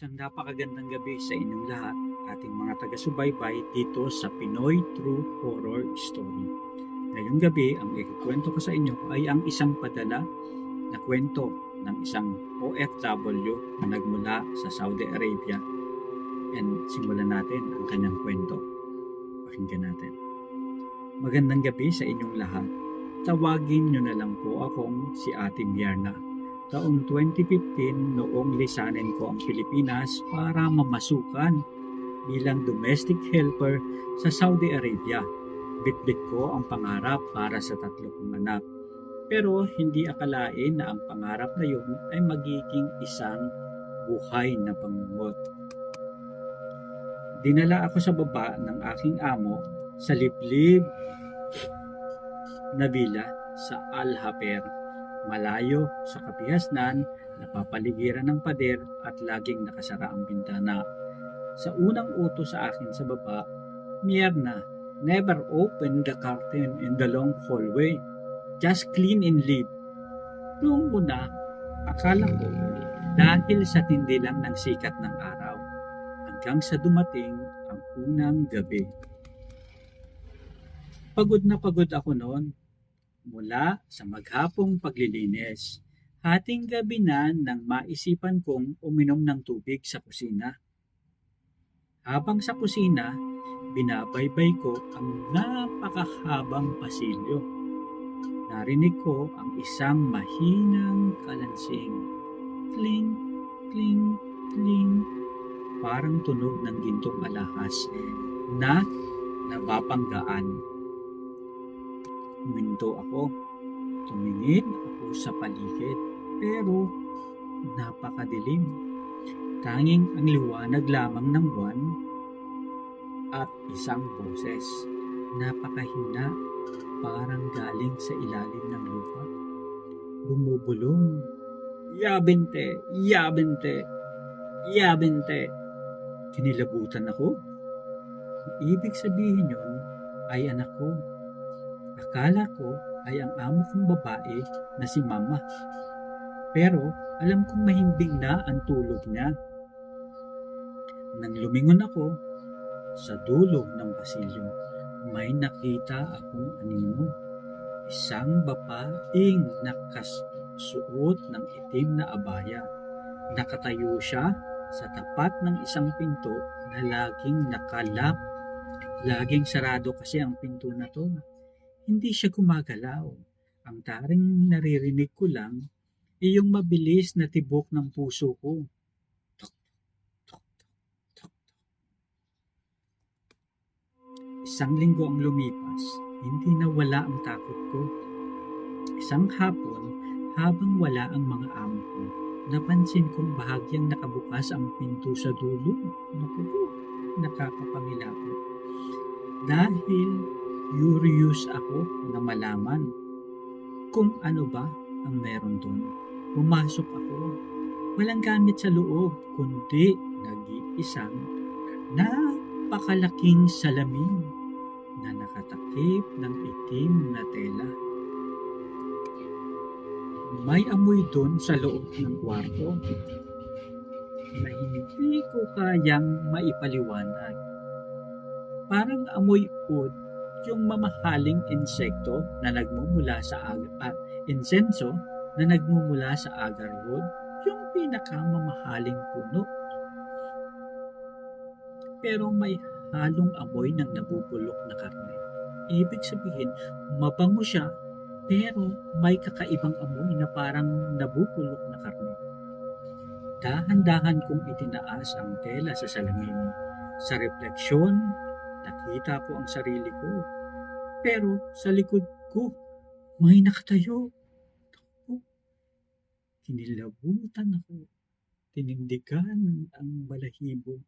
Isang napakagandang gabi sa inyong lahat, ating mga taga-subaybay dito sa Pinoy True Horror Story. Ngayong gabi, ang ikikwento ko sa inyo ay ang isang padala na kwento ng isang OFW na nagmula sa Saudi Arabia. And simulan natin ang kanyang kwento. Pakinggan natin. Magandang gabi sa inyong lahat. Tawagin nyo na lang po akong si Ate Mierna. Taong 2015 noong lisanin ko ang Pilipinas para mamasukan bilang domestic helper sa Saudi Arabia. Bitbit ko ang pangarap para sa 3 kong anak. Pero hindi akalain na ang pangarap na yun ay magiging isang buhay na pangungot. Dinala ako sa baba ng aking amo sa liblib na villa sa Al-Haper. Malayo sa kabihasnan, napapaligiran ng pader at laging nakasara ang bintana. Sa unang utos sa akin sa baba, Mierna, never open the curtain in the long hallway. Just clean and leave. Noong una, akala ko dahil sa tindi lang ng sikat ng araw, hanggang sa dumating ang unang gabi. Pagod na pagod ako noon. Mula sa maghapong paglilinis, hating gabi na nang maisipan kong uminom ng tubig sa kusina. Habang sa kusina, binabaybay ko ang napakahabang pasilyo. Narinig ko ang isang mahinang kalansing. Kling, kling, kling. Parang tunog ng gintong alahas na nababanggaan. Huminto ako. Tumingin ako sa paligid. Pero napakadilim. Tanging ang liwanag lamang ng buwan at isang boses. Napakahina, parang galing sa ilalim ng lupa. Bumubulong. Yabinte! Yabinte! Yabinte! Kinilabutan ako. Ang ibig sabihin yun ay anak ko. Akala ko ay ang amo kong babae na si Mama. Pero alam kong mahimbing na ang tulog niya. Nang lumingon ako sa dulo ng pasilyo, may nakita akong anino. Isang babaeng nakasuot ng itim na abaya. Nakatayo siya sa tapat ng isang pinto na laging nakalak. Laging sarado kasi ang pinto na to. Hindi siya gumagalaw. Ang taring naririnig ko lang ay yung mabilis na tibok ng puso ko. Tok, tok, tok, tok. Isang linggo ang lumipas, hindi nawala ang takot ko. Isang hapon, habang wala ang mga amo ko, napansin kong bahagyang nakabukas ang pinto sa dulo. Naku, nakakapangilabot. Dahil curious ako na malaman kung ano ba ang meron doon. Pumasok ako. Walang gamit sa loob, kundi nag-iisang napakalaking salamin na nakatakip ng itim na tela. May amoy doon sa loob ng kwarto na hindi ko kayang maipaliwanag. Parang amoy oud, yung mamahaling insekto na nagmumula sa insenso na nagmumula sa agarwood, yung pinakamamahaling puno. Pero may halong amoy ng nabubulok na karne. Ibig sabihin, mabango siya, pero may kakaibang amoy na parang nabubulok na karne. Dahan-dahan kong itinaas ang tela sa salamin. Sa refleksyon, nakita ko ang sarili ko. Pero sa likod ko, may nakatayo. Ako, kinilabutan ako. Tinindigan ang balahibo.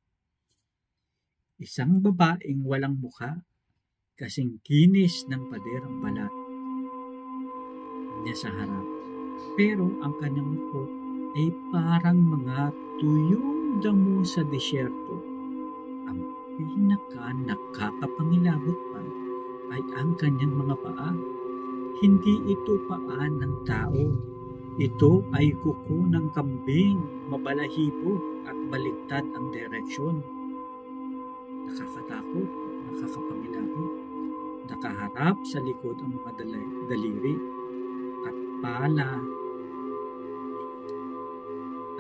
Isang babaeng walang mukha, kasing kinis ng pader ang balat niya sa harap. Pero ang kanyang mukha ay parang mga tuyong damo sa disyerto. Ang pinaka nakakapangilabot pa ay ang kanyang mga paa. Hindi ito paa ng tao, Ito ay kuko ng kambing, mabalahibo at baliktad ang direksyon. Nakakatakot, nakakapangilabot. Nakaharap sa likod ang mga daliri at pala.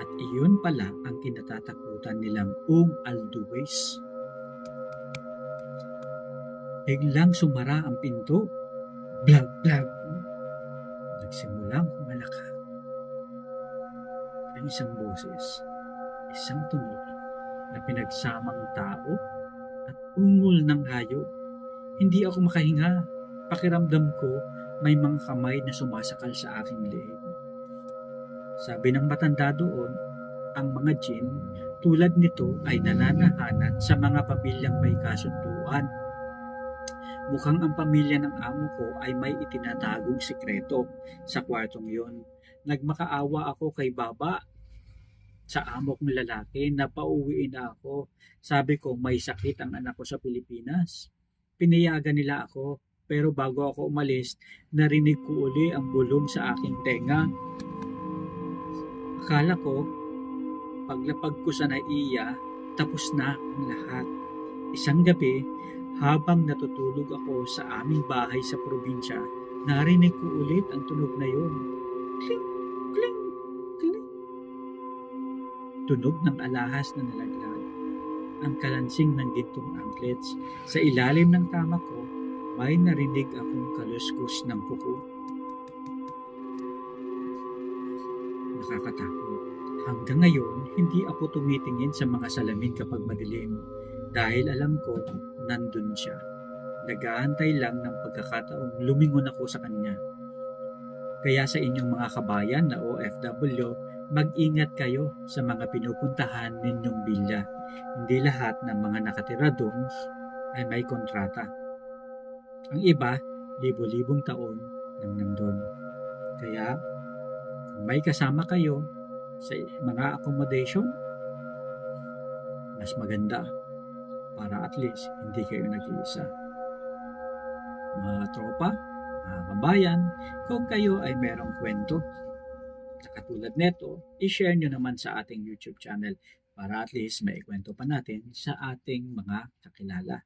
At iyon pala ang kinatatakutan nilang always. Biglang sumara ang pinto. Blag, blag. Nagsimulang humalakad. Ang isang boses, isang tunog na pinagsamang tao at ungol ng hayop. Hindi ako makahinga. Pakiramdam ko may mga kamay na sumasakal sa aking leeg. Sabi ng matanda doon, ang mga jinn tulad nito ay nananahanat sa mga pamilyang may kasunduan. Mukhang ang pamilya ng amo ko ay may itinatagong sikreto sa kwartong yon. Nagmakaawa ako kay Baba sa amo kong lalaki na pauwiin na ako. Sabi ko may sakit ang anak ko sa Pilipinas. Pinayagan nila ako, pero bago ako umalis, narinig ko uli ang bulong sa aking tenga. Akala ko, paglapag ko sa naiya, tapos na ang lahat. Isang gabi, habang natutulog ako sa aming bahay sa probinsya, narinig ko ulit ang tunog na yun. Kling, kling, kling. Tunog ng alahas na nalaglag. Ang kalansing ng gintong anklets. Sa ilalim ng kama ko, may narinig akong kaluskos ng kuko. Nakakatakot. Hanggang ngayon, hindi ako tumitingin sa mga salamin kapag madilim dahil alam ko nandun siya. Nag-aantay lang ng pagkakataong lumingon ako sa kanya. Kaya sa inyong mga kabayan na OFW, mag-ingat kayo sa mga pinupuntahan ninyong bilya. Hindi lahat ng mga nakatira doon ay may kontrata. Ang iba, libo-libong taon nang nandun. Kaya, kung may kasama kayo sa mga accommodation, mas maganda para at least hindi kayo nag-iisa. Mga tropa, mga kabayan, kung kayo ay merong kwento na katulad neto, i-share nyo naman sa ating YouTube channel para at least may kwento pa natin sa ating mga kakilala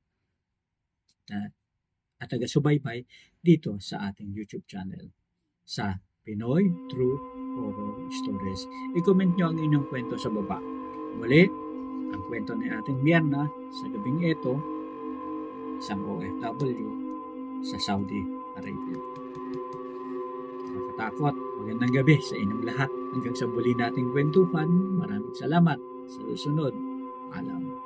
at taga-subaybay dito sa ating YouTube channel sa Pinoy True Horror Stories. I-comment nyo ang inyong kwento sa baba. Muli, ang kwento ni ating Mierna sa gabing ito, isang OFW sa Saudi Arabia. Nakakatakot. Magandang gabi sa inyong lahat. Hanggang sa muli nating kwentuhan. Maraming salamat. Sa susunod, alam.